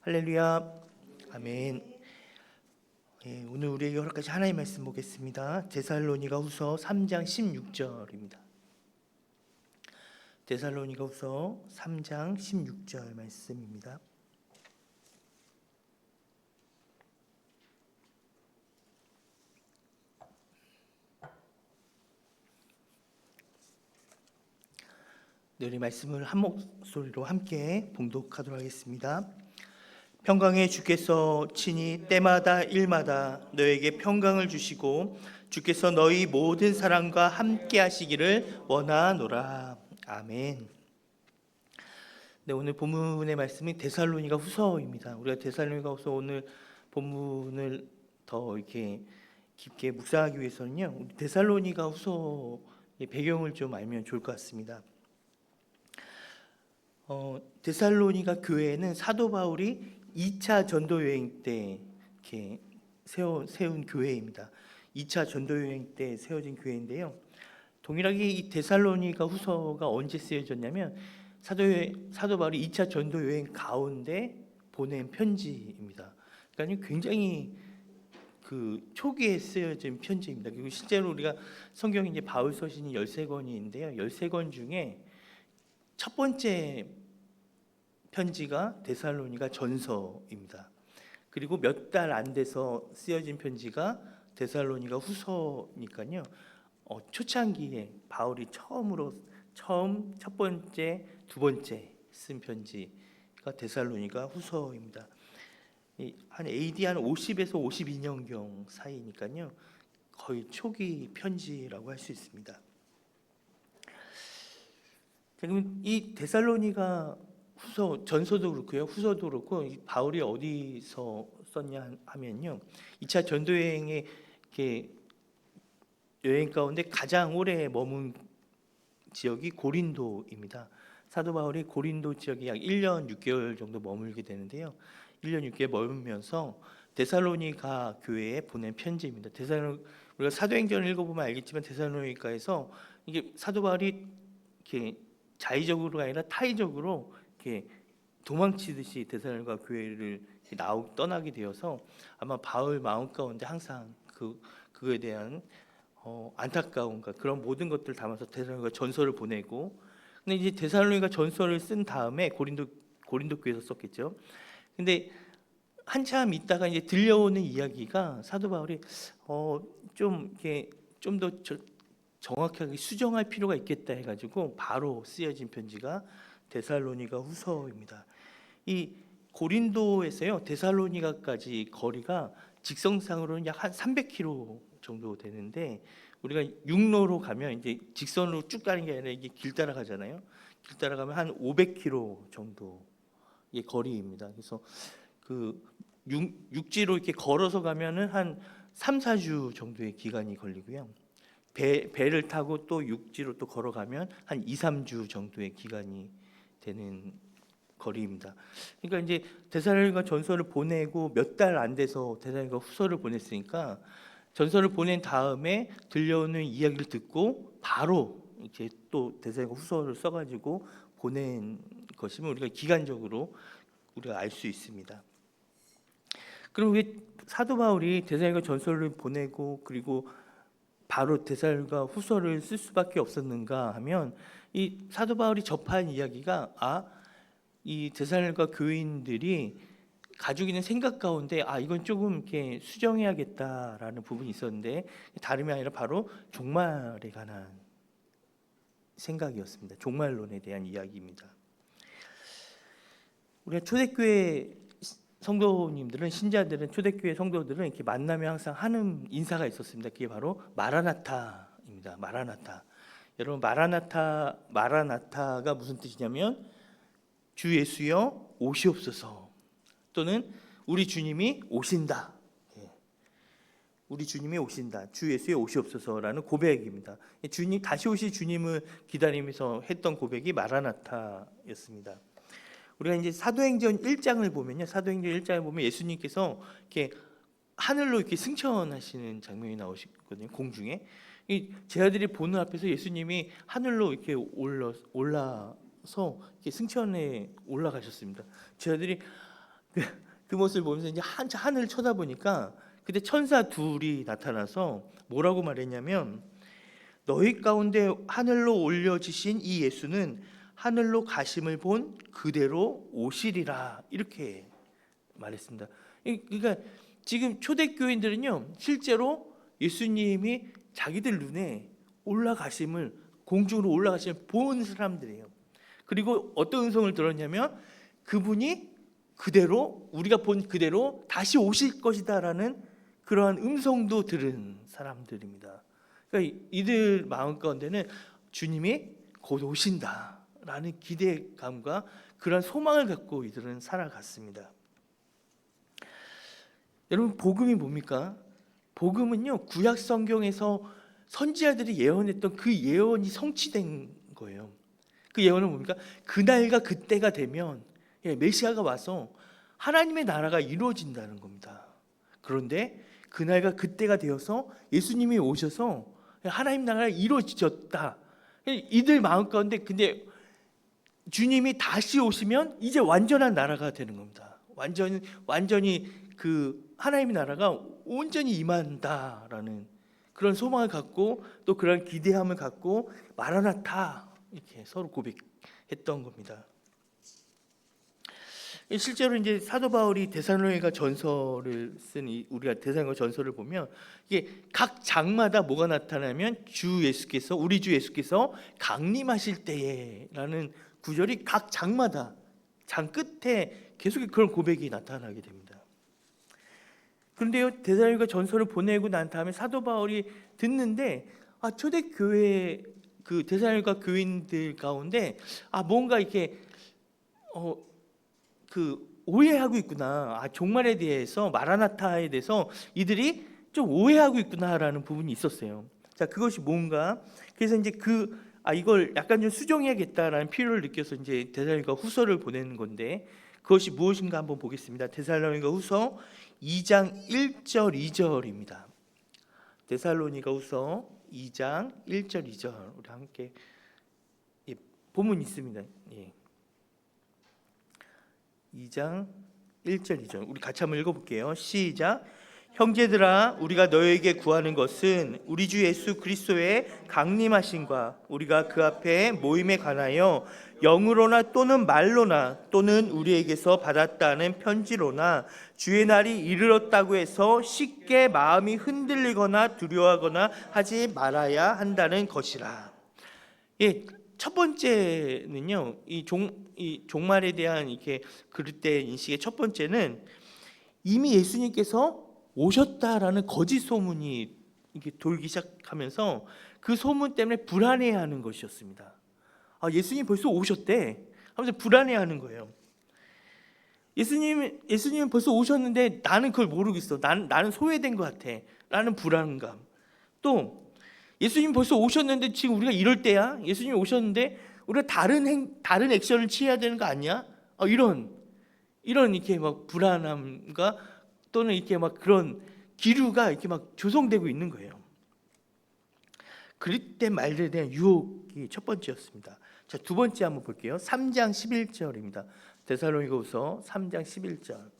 할렐루야. 아멘. 오늘 우리에게 허락하신 하나님의 말씀 보겠습니다. 데살로니가후서 3장 16절입니다. 데살로니가후서 3장 16절 말씀입니다. 네, 우리 말씀을 한 목소리로 함께 봉독하도록 하겠습니다. 평강의 주께서 친히 때마다 일마다 너에게 평강을 주시고 주께서 너희 모든 사람과 함께 하시기를 원하노라. 아멘. 네, 오늘 본문의 말씀이 데살로니가 후서입니다. 우리가 데살로니가 후서 오늘 본문을 더 이렇게 깊게 묵상하기 위해서는요, 데살로니가 후서의 배경을 좀 알면 좋을 것 같습니다. 데살로니가 교회는 사도 바울이 2차 전도 여행 때 이렇게 세운 교회입니다. 2차 전도 여행 때 세워진 교회인데요. 동일하게 이 데살로니가 후서가 언제 쓰여졌냐면 사도 바울이 2차 전도 여행 가운데 보낸 편지입니다. 그러니까 굉장히 그 초기에 쓰여진 편지입니다. 그리고 실제로 우리가 성경에 이제 바울 서신이 13권인데요. 13권 중에 첫 번째 편지가 데살로니가 전서입니다. 그리고 몇 달 안 돼서 쓰여진 편지가 데살로니가 후서니까요. 초창기에 바울이 첫 번째, 두 번째 쓴 편지가 데살로니가 후서입니다. 한 AD 한 50에서 52년경 사이니까요. 거의 초기 편지라고 할 수 있습니다. 그러면 이 데살로니가 후서, 전서도 그렇고요, 후서도 그렇고, 바울이 어디서 썼냐 하면요, 2차 전도 여행의 여행 가운데 가장 오래 머문 지역이 고린도입니다. 사도 바울이 고린도 지역에 약 1년 6개월 정도 머물게 되는데요, 1년 6개월 머물면서 데살로니가 교회에 보낸 편지입니다. 우리가 사도행전을 읽어보면 알겠지만 데살로니가에서 이게 사도 바울이 이렇게 자의적으로가 아니라 타의적으로 이렇게 도망치듯이 데살로니가 교회를 떠나게 되어서 아마 바울 마음 가운데 항상 그거에 대한 안타까움과 그런 모든 것들을 담아서 데살로니가 전서를 보내고, 근데 이제 데살로니가 전서를 쓴 다음에 고린도 교회에서 썼겠죠. 근데 한참 있다가 이제 들려오는 이야기가 사도 바울이 좀 더 정확하게 수정할 필요가 있겠다 해가지고 바로 쓰여진 편지가 데살로니가 후서입니다. 이 고린도에서요 데살로니가까지 거리가 직선상으로는 약 한 300km 정도 되는데, 우리가 육로로 가면 이제 직선으로 쭉 가는 게 아니라 이게 길 따라가잖아요. 길 따라가면 한 500km 정도의 거리입니다. 그래서 그 육지로 이렇게 걸어서 가면은 한 3, 4주 정도의 기간이 걸리고요. 배를 타고 또 육지로 또 걸어가면 한 2, 3주 정도의 기간이 되는 거리입니다. 그러니까 이제 데살로니가 전서를 보내고 몇 달 안 돼서 데살로니가 후서를 보냈으니까, 전서를 보낸 다음에 들려오는 이야기를 듣고 바로 이제 또 데살로니가 후서를 써가지고 보낸 것이면 우리가 기간적으로 우리가 알 수 있습니다. 그럼 왜 사도 바울이 데살로니가 전서를 보내고 그리고 바로 데살로니가 후서를 쓸 수밖에 없었는가 하면, 이 사도 바울이 접한 이야기가 이 데살로니가 교인들이 가지고 있는 생각 가운데 이건 조금 이렇게 수정해야겠다라는 부분이 있었는데, 다름이 아니라 바로 종말에 관한 생각이었습니다. 종말론에 대한 이야기입니다. 우리가 초대교회 성도님들은, 신자들은, 초대교회 성도들은 이렇게 만나면 항상 하는 인사가 있었습니다. 그게 바로 마라나타입니다. 마라나타. 여러분, 마라나타가 무슨 뜻이냐면 주 예수여 오시옵소서, 또는 우리 주님이 오신다. 우리 주님이 오신다. 주 예수여 오시옵소서라는 고백입니다. 주님, 다시 오실 주님을 기다리면서 했던 고백이 마라나타였습니다. 우리가 이제 사도행전 1장을 보면요, 사도행전 1장을 보면 예수님께서 이렇게 하늘로 이렇게 승천하시는 장면이 나오시거든요. 공중에 제 아들이 보는 앞에서 예수님이 하늘로 이렇게 올라서 이렇게 승천에 올라가셨습니다. 제 아들이 그 모습을 보면서 이제 하늘을 쳐다보니까 그때 천사 둘이 나타나서 뭐라고 말했냐면, 너희 가운데 하늘로 올려지신 이 예수는 하늘로 가심을 본 그대로 오시리라, 이렇게 말했습니다. 그러니까 지금 초대교인들은요, 실제로 예수님이 자기들 눈에 올라가심을, 공중으로 올라가심을 본 사람들이에요. 그리고 어떤 음성을 들었냐면, 그분이 그대로, 우리가 본 그대로 다시 오실 것이다라는 그러한 음성도 들은 사람들입니다. 그러니까 이들 마음 가운데는 주님이 곧 오신다라는 기대감과 그런 소망을 갖고 이들은 살아갔습니다. 여러분, 복음이 뭡니까? 복음은요, 구약 성경에서 선지자들이 예언했던 그 예언이 성취된 거예요. 그 예언은 뭡니까? 그날과 그때가 되면 메시아가 와서 하나님의 나라가 이루어진다는 겁니다. 그런데 그날과 그때가 되어서 예수님이 오셔서 하나님 나라가 이루어졌다. 이들 마음 가운데, 근데 주님이 다시 오시면 이제 완전한 나라가 되는 겁니다. 완전히 그 하나님의 나라가 온전히 임한다라는 그런 소망을 갖고, 또 그런 기대함을 갖고 마라나타 이렇게 서로 고백했던 겁니다. 실제로 이제 사도 바울이 데살로니가 전서를 쓴 우리가 데살로니가 전서를 보면, 이게 각 장마다 뭐가 나타나면 우리 주 예수께서 강림하실 때에라는 구절이 각 장마다 장 끝에 계속 그런 고백이 나타나게 됩니다. 그런데요, 데살로니가 전서를 보내고 난 다음에 사도 바울이 듣는데, 초대교회 그 데살로니가 교인들 가운데 뭔가 이렇게 오해하고 있구나. 종말에 대해서, 마라나타에 대해서 이들이 좀 오해하고 있구나라는 부분이 있었어요. 자, 그것이 뭔가? 그래서 이제 이걸 약간 좀 수정해야겠다라는 필요를 느껴서 이제 데살로니가 후서를 보내는 건데, 그것이 무엇인가 한번 보겠습니다. 데살로니가 후서 2장 1절 2절입니다. 데살로니가 후서 2장 1절 2절, 우리 함께 본문 있습니다. 2장 1절 2절 우리 같이 한번 읽어볼게요. 시작. 형제들아, 우리가 너에게 구하는 것은 우리 주 예수 그리스도의 강림하심과 우리가 그 앞에 모임에 관하여 영으로나 또는 말로나 또는 우리에게서 받았다는 편지로나 주의 날이 이르렀다고 해서 쉽게 마음이 흔들리거나 두려워하거나 하지 말아야 한다는 것이라. 첫 번째는요, 이 종말에 대한 이렇게 그릇된 인식의 첫 번째는, 이미 예수님께서 오셨다라는 거짓 소문이 이렇게 돌기 시작하면서 그 소문 때문에 불안해하는 것이었습니다. 예수님 벌써 오셨대 하면서 불안해하는 거예요. 예수님은 벌써 오셨는데 나는 그걸 모르겠어. 나는 소외된 것 같아 라는 불안감. 또 예수님 벌써 오셨는데 지금 우리가 이럴 때야? 예수님이 오셨는데 우리가 다른 액션을 취해야 되는 거 아니야? 이런 이렇게 막 불안함과 또는 이렇게 막 그런 기류가 이렇게 막 조성되고 있는 거예요. 그럴 때 말들에 대한 유혹이 첫 번째였습니다. 자, 두 번째 한번 볼게요. 3장 11절입니다. 데살로니가후서 3장 11절.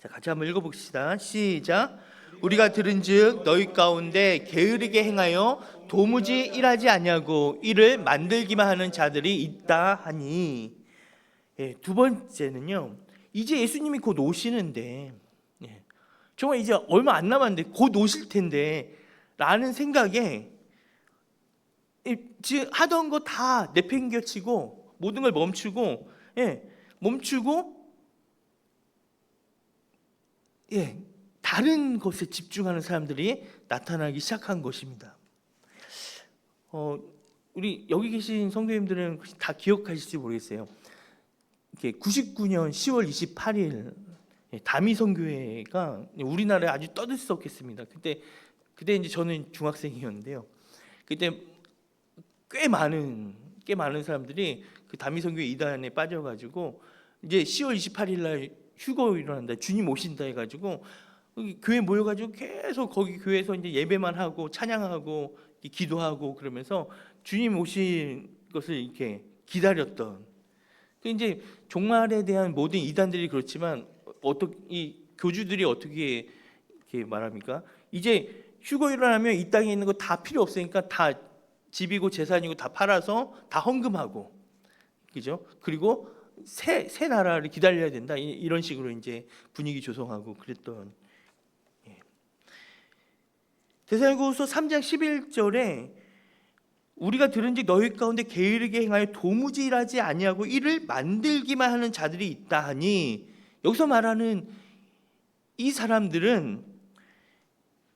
자, 같이 한번 읽어봅시다. 시작. 우리가 들은즉 너희 가운데 게으르게 행하여 도무지 일하지 아니하고 이를 만들기만 하는 자들이 있다 하니. 두 번째는요, 이제 예수님이 곧 오시는데, 정말 이제 얼마 안 남았는데 곧 오실 텐데 라는 생각에 지금 하던 거 다 내팽겨치고 모든 걸 멈추고 다른 것에 집중하는 사람들이 나타나기 시작한 것입니다. 우리 여기 계신 성도님들은 다 기억하실지 모르겠어요. 99년 10월 28일 다미성교회가 우리나라에 아주 떠들썩했습니다. 그때 이제 저는 중학생이었는데요. 그때 꽤 많은 사람들이 그 다미성교회 이단에 빠져가지고 이제 10월 28일 날 휴거 일어난다, 주님 오신다 해가지고 교회 모여가지고 계속 거기 교회에서 이제 예배만 하고 찬양하고 기도하고 그러면서 주님 오신 것을 이렇게 기다렸던 그 이제 종말에 대한 모든 이단들이 그렇지만 이 교주들이 어떻게 이렇게 말합니까? 이제 휴거 일어나면 이 땅에 있는 거 다 필요 없으니까 다 집이고 재산이고 다 팔아서 다 헌금하고, 그죠? 그리고 새 나라를 기다려야 된다. 이런 식으로 이제 분위기 조성하고 그랬던. 데살로니가후서 3장 11절에 우리가 들은즉 너희 가운데 게으르게 행하여 도무지 일하지 아니하고 이를 만들기만 하는 자들이 있다 하니, 여기서 말하는 이 사람들은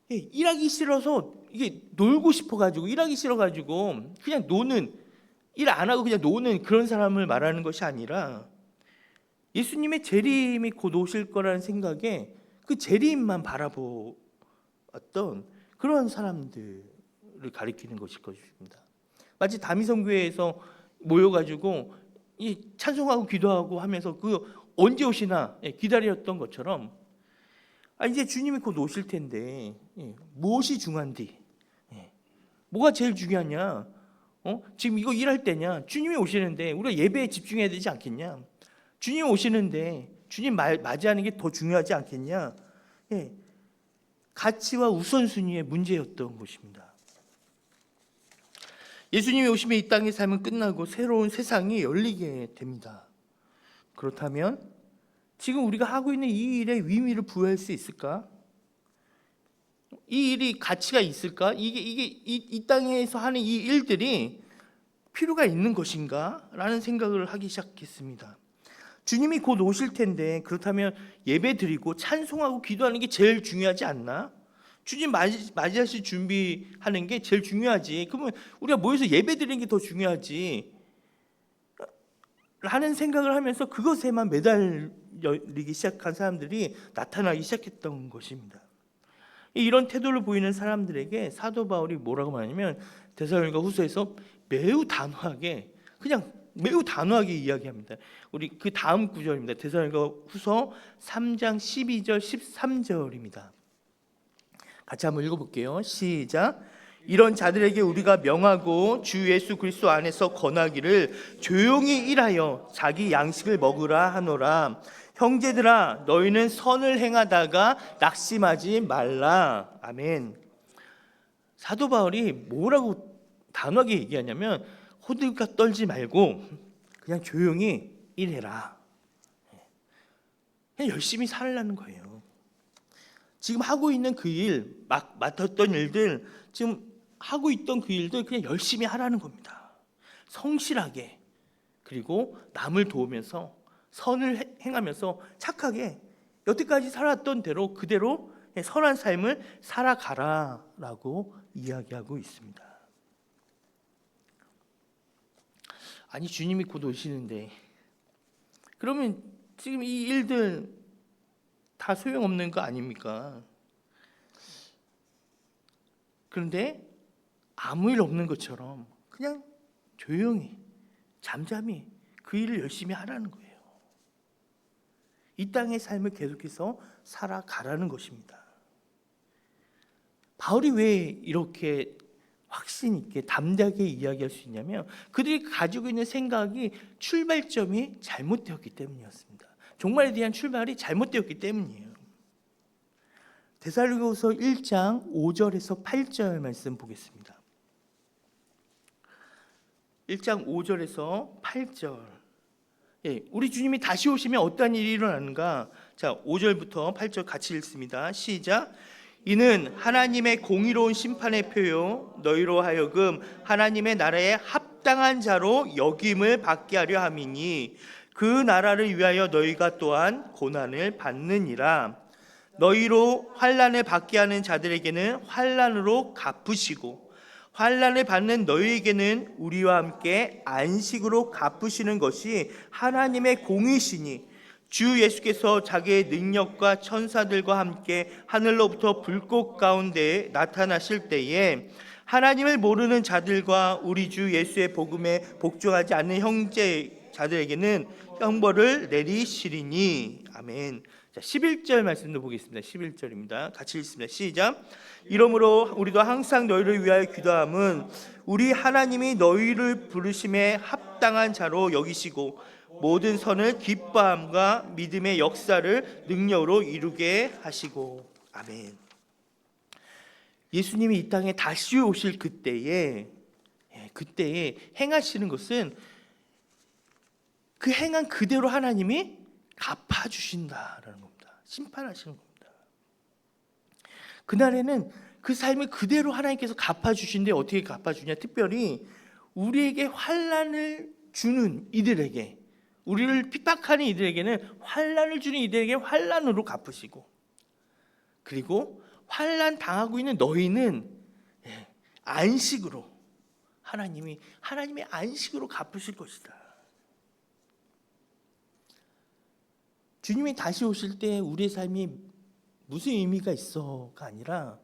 일하기 싫어서 이게 놀고 싶어가지고, 일하기 싫어가지고 그냥 노는, 일 안 하고 그냥 노는 그런 사람을 말하는 것이 아니라 예수님의 재림이 곧 오실 거라는 생각에 그 재림만 바라보았던 그런 사람들을 가리키는 것일 것입니다. 마치 다미성교회에서 모여가지고 이 찬송하고 기도하고 하면서 그 언제 오시나 기다렸던 것처럼, 이제 주님이 곧 오실 텐데 무엇이 중요한디? 뭐가 제일 중요하냐? 지금 이거 일할 때냐? 주님이 오시는데 우리가 예배에 집중해야 되지 않겠냐? 주님 오시는데 주님 맞이하는 게 더 중요하지 않겠냐? 가치와 우선순위의 문제였던 것입니다. 예수님이 오시면 이 땅의 삶은 끝나고 새로운 세상이 열리게 됩니다. 그렇다면 지금 우리가 하고 있는 이 일에 의미를 부여할 수 있을까? 이 일이 가치가 있을까? 이 땅에서 하는 이 일들이 필요가 있는 것인가? 라는 생각을 하기 시작했습니다. 주님이 곧 오실 텐데 그렇다면 예배 드리고 찬송하고 기도하는 게 제일 중요하지 않나? 주님 맞이하실 준비하는 게 제일 중요하지. 그러면 우리가 모여서 예배 드리는 게 더 중요하지 라는 생각을 하면서 그것에만 매달리기 시작한 사람들이 나타나기 시작했던 것입니다. 이런 태도를 보이는 사람들에게 사도 바울이 뭐라고 말하냐면 데살로니가 후서에서 매우 단호하게 이야기합니다. 우리 그 다음 구절입니다. 데살로니가 후서 3장 12절 13절입니다. 같이 한번 읽어볼게요. 시작. 이런 자들에게 우리가 명하고 주 예수 그리스도 안에서 권하기를 조용히 일하여 자기 양식을 먹으라 하노라. 형제들아 너희는 선을 행하다가 낙심하지 말라. 아멘. 사도 바울이 뭐라고 단호하게 얘기하냐면 호들갑 떨지 말고 그냥 조용히 일해라. 그냥 열심히 살라는 거예요. 지금 하고 있는 그 일, 맡았던 일들, 지금 하고 있던 그 일들 그냥 열심히 하라는 겁니다. 성실하게, 그리고 남을 도우면서 선을 행하면서 착하게 여태까지 살았던 대로 그대로 선한 삶을 살아가라라고 이야기하고 있습니다. 아니 주님이 곧 오시는데 그러면 지금 이 일들 다 소용없는 거 아닙니까? 그런데 아무 일 없는 것처럼 그냥 조용히 잠잠히 그 일을 열심히 하라는 거예요. 이 땅의 삶을 계속해서 살아가라는 것입니다. 바울이 왜 이렇게 확신 있게 담대하게 이야기할 수 있냐면 그들이 가지고 있는 생각이 출발점이 잘못되었기 때문이었습니다. 종말에 대한 출발이 잘못되었기 때문이에요. 데살로니가후서 1장 5절에서 8절 말씀 보겠습니다. 1장 5절에서 8절. 우리 주님이 다시 오시면 어떠한 일이 일어나는가? 자, 5절부터 8절 같이 읽습니다. 시작. 이는 하나님의 공의로운 심판의 표요 너희로 하여금 하나님의 나라에 합당한 자로 여김을 받게 하려 함이니 그 나라를 위하여 너희가 또한 고난을 받느니라. 너희로 환난을 받게 하는 자들에게는 환난으로 갚으시고 환난을 받는 너희에게는 우리와 함께 안식으로 갚으시는 것이 하나님의 공의시니 주 예수께서 자기의 능력과 천사들과 함께 하늘로부터 불꽃 가운데 나타나실 때에 하나님을 모르는 자들과 우리 주 예수의 복음에 복종하지 않는 형제 자들에게는 형벌을 내리시리니. 아멘. 자, 11절 말씀도 보겠습니다. 11절입니다. 같이 읽습니다. 시작. 이러므로 우리도 항상 너희를 위하여 기도함은 우리 하나님이 너희를 부르심에 합당한 자로 여기시고 모든 선을 기뻐함과 믿음의 역사를 능력으로 이루게 하시고. 아멘. 예수님이 이 땅에 다시 오실 그때에 행하시는 것은 그 행한 그대로 하나님이 갚아주신다라는 겁니다. 심판하시는 겁니다. 그날에는 그 삶을 그대로 하나님께서 갚아주신데, 어떻게 갚아주냐? 특별히 우리에게 환난을 주는 이들에게, 우리를 핍박하는 이들에게는 환난을 주는 이들에게 환난으로 갚으시고, 그리고 환난 당하고 있는 너희는 안식으로 하나님의 안식으로 갚으실 것이다. 주님이 다시 오실 때 우리의 삶이 무슨 의미가 있어가 아니라,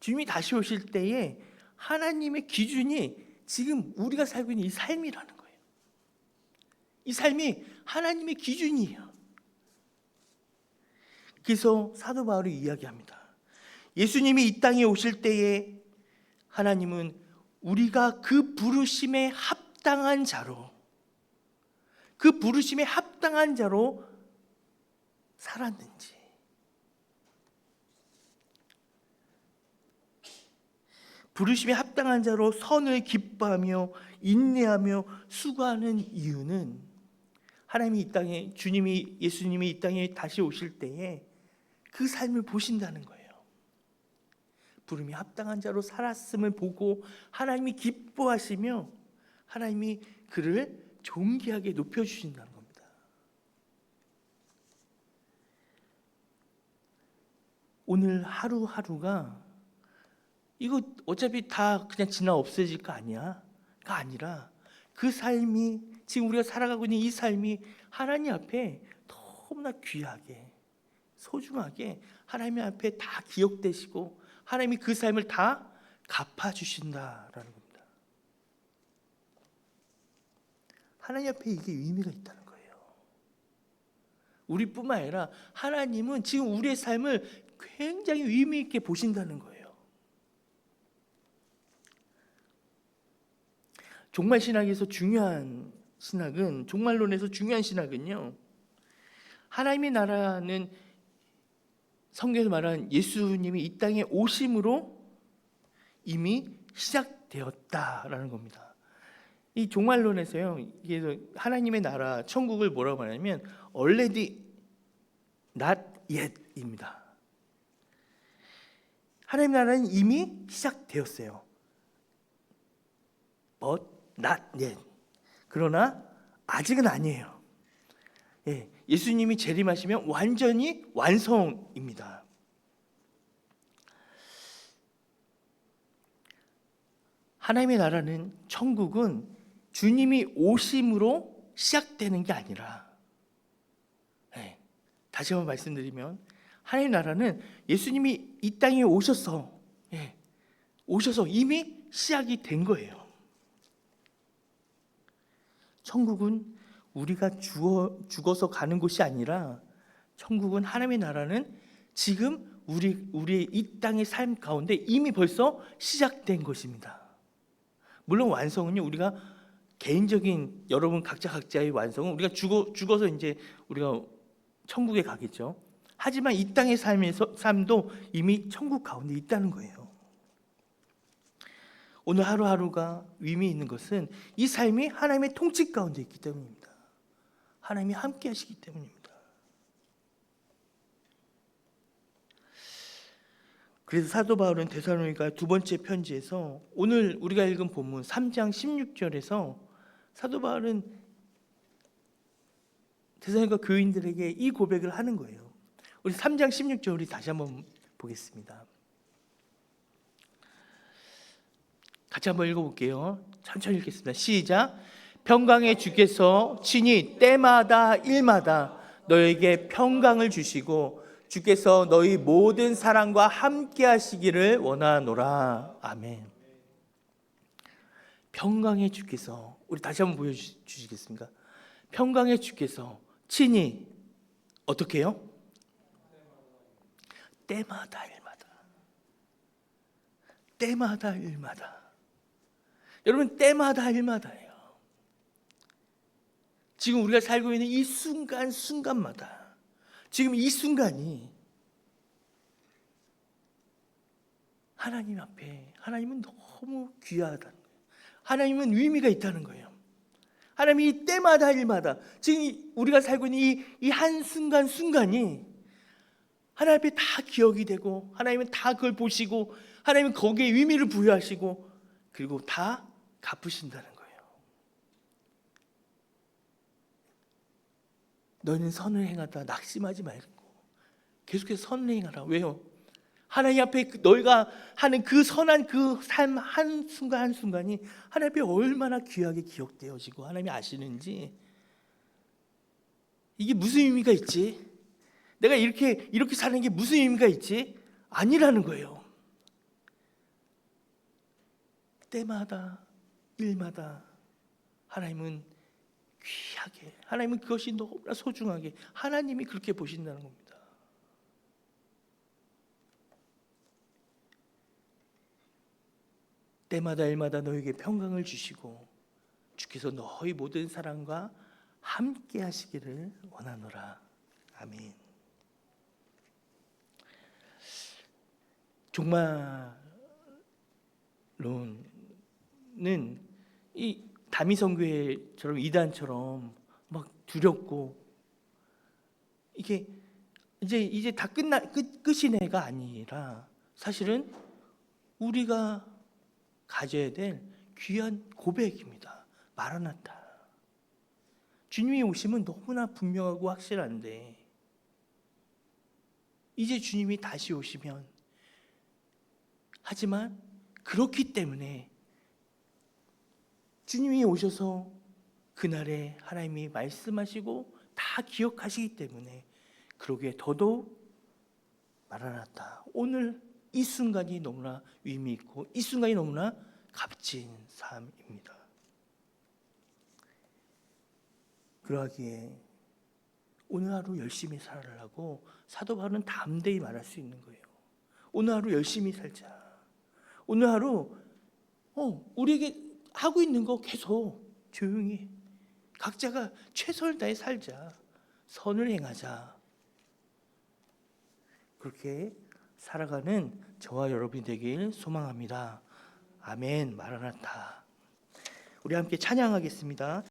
주님이 다시 오실 때에 하나님의 기준이 지금 우리가 살고 있는 이 삶이라는 거예요. 이 삶이 하나님의 기준이에요. 그래서 사도 바울이 이야기합니다. 예수님이 이 땅에 오실 때에 하나님은 우리가 그 부르심에 합당한 자로, 그 부르심에 합당한 자로 살았는지, 부르심에 합당한 자로 선을 기뻐하며 인내하며 수고하는 이유는, 하나님이 이 땅에, 예수님이 이 땅에 다시 오실 때에 그 삶을 보신다는 거예요. 부름이 합당한 자로 살았음을 보고 하나님이 기뻐하시며 하나님이 그를 존귀하게 높여주신다는 겁니다. 오늘 하루하루가 이거 어차피 다 그냥 지나 없어질 거 아니야? 가 아니라, 그 삶이, 지금 우리가 살아가고 있는 이 삶이 하나님 앞에 너무나 귀하게, 소중하게 하나님 앞에 다 기억되시고 하나님이 그 삶을 다 갚아주신다라는 겁니다. 하나님 앞에 이게 의미가 있다는 거예요. 우리뿐만 아니라 하나님은 지금 우리의 삶을 굉장히 의미 있게 보신다는 거예요. 종말 신학에서 중요한 신학은, 종말론에서 중요한 신학은요, 하나님의 나라는 성경에서 말하는 예수님이 이 땅에 오심으로 이미 시작되었다라는 겁니다. 이 종말론에서요, 하나님의 나라, 천국을 뭐라고 말하냐면 already not yet입니다. 하나님의 나라는 이미 시작되었어요. but not yet. 그러나 아직은 아니에요. 예수님이 재림하시면 완전히 완성입니다. 하나님의 나라는, 천국은 주님이 오심으로 시작되는 게 아니라, 다시 한번 말씀드리면 하나님의 나라는 예수님이 이 땅에 오셔서 이미 시작이 된 거예요. 천국은 우리가 죽어서 가는 곳이 아니라, 천국은, 하나님의 나라는 지금 우리의 이 땅의 삶 가운데 이미 벌써 시작된 것입니다. 물론 완성은요, 우리가 개인적인, 여러분 각자의 완성은 우리가 죽어서 이제 우리가 천국에 가겠죠. 하지만 이 땅의 삶도 이미 천국 가운데 있다는 거예요. 오늘 하루하루가 의미 있는 것은 이 삶이 하나님의 통치 가운데 있기 때문입니다. 하나님이 함께 하시기 때문입니다. 그래서 사도 바울은 데살로니가 두 번째 편지에서, 오늘 우리가 읽은 본문 3장 16절에서 사도 바울은 데살로니가 교인들에게 이 고백을 하는 거예요. 우리 3장 16절 우리 다시 한번 보겠습니다. 같이 한번 읽어볼게요. 천천히 읽겠습니다. 시작. 평강의 주께서 친히 때마다 일마다 너에게 평강을 주시고 주께서 너희 모든 사랑과 함께 하시기를 원하노라. 아멘. 평강의 주께서, 우리 다시 한번 보여주시겠습니까? 평강의 주께서 친히 어떻게 해요? 때마다 일마다, 때마다 일마다. 여러분, 때마다 일마다예요. 지금 우리가 살고 있는 이 순간순간마다, 지금 이 순간이 하나님 앞에, 하나님은 너무 귀하다는 거예요. 하나님은 의미가 있다는 거예요. 하나님이 때마다 일마다, 지금 우리가 살고 있는 이 한순간순간이 하나님 앞에 다 기억이 되고, 하나님은 다 그걸 보시고, 하나님은 거기에 의미를 부여하시고, 그리고 다 갚으신다는 거예요. 너희는 선을 행하다 낙심하지 말고 계속해서 선을 행하라. 왜요? 하나님 앞에 너희가 하는 그 선한 그 삶 한순간 한순간이 하나님 앞에 얼마나 귀하게 기억되어지고 하나님이 아시는지, 이게 무슨 의미가 있지? 내가 이렇게 사는 게 무슨 의미가 있지? 아니라는 거예요. 때마다 일마다 하나님은 귀하게, 하나님은 그것이 너무나 소중하게 하나님이 그렇게 보신다는 겁니다. 때마다 일마다 너에게 평강을 주시고 주께서 너희 모든 사랑과 함께 하시기를 원하노라. 아멘. 종말론은 이 다미성교회처럼 이단처럼 막 두렵고 이게 이제 다 끝이네가 아니라 사실은 우리가 가져야 될 귀한 고백입니다. 마라나타. 주님이 오심은 너무나 분명하고 확실한데, 이제 주님이 다시 오시면, 하지만 그렇기 때문에 주님이 오셔서 그날에 하나님이 말씀하시고 다 기억하시기 때문에 그러기에 더더욱 마라나타, 오늘 이 순간이 너무나 의미 있고 이 순간이 너무나 값진 삶입니다. 그러하기에 오늘 하루 열심히 살아라고 사도 바울은 담대히 말할 수 있는 거예요. 오늘 하루 열심히 살자. 오늘 하루 우리에게 하고 있는 거 계속 조용히 각자가 최선을 다해 살자. 선을 행하자. 그렇게 살아가는 저와 여러분이 되길 소망합니다. 아멘. 마라나타. 우리 함께 찬양하겠습니다.